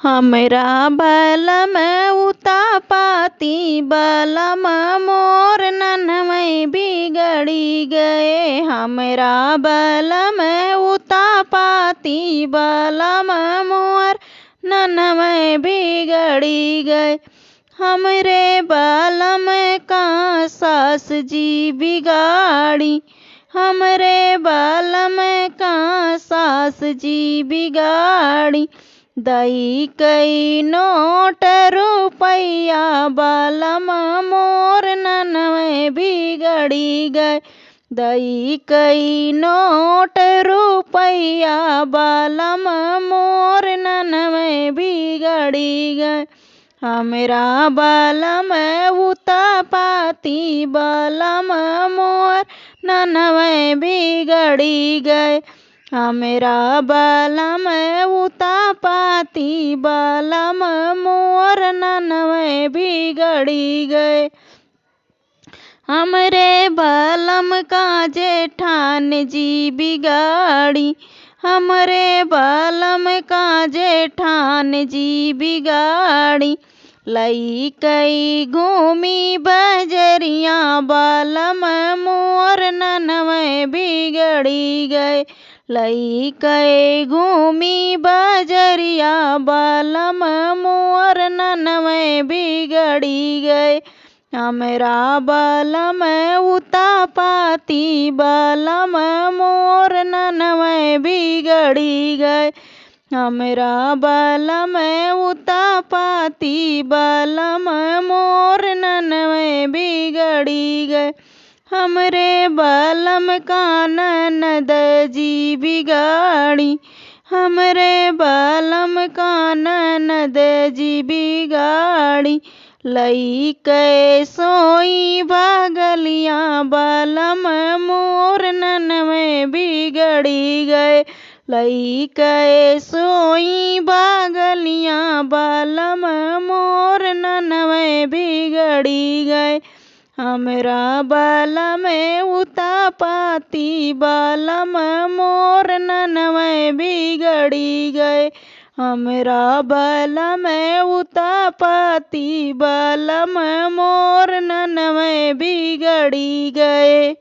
हमरा बलम उतापाती बलम मोर नन्हवे बिगड़ी गए। हमरा बलम उतापाती बलम मोर नन्हवे बिगड़ी गए। हमरे बलम का सास जी बिगाड़ी, हमरे बलम का सास जी बिगाड़ी। दई कई नोट रुपया बलम मोर नन्हवे बिगड़ी गए। दई कई नोट रुपया बलम मोर नन्हवे बिगड़ी गए। हमरा बलम उतापाती बलम मोर नन्हवे बिगड़ी गए। हमरा बलम उतापाती बलम मोर नन्हवे बिगड़ी गए। हमरे बलम का जेठान जी बिगाड़ी, हमरे बलम का जेठान जी बिगाड़ी। लई कई घूमी बजरिया बलम मोर नन्हवे बिगड़ी गए। लई कई घूमी बजरिया बलम मोर नन्हवे बिगड़ी गए। हमरा बलम उतापाती बलम मोर नन्हवे बिगड़ी गए। हमरा बलम उतापाती बलम मोर नन्हवे बिगड़ी गए। हमरे बलम का ननद जी बिगाड़ी, हमरे बलम का ननद जी बिगाड़ी। लई के सोई बगलिया बलम मोर नन्हवे बिगड़ी गए। लई के सोई बगलिया बलम मोर नन्हवे बिगड़ी गए। हमरा बलम उतापाती बलम मोर नन्हवे बिगड़ी गए। हमरा बलम उतापाती बलम मोर नन्हवे बिगड़ी गए।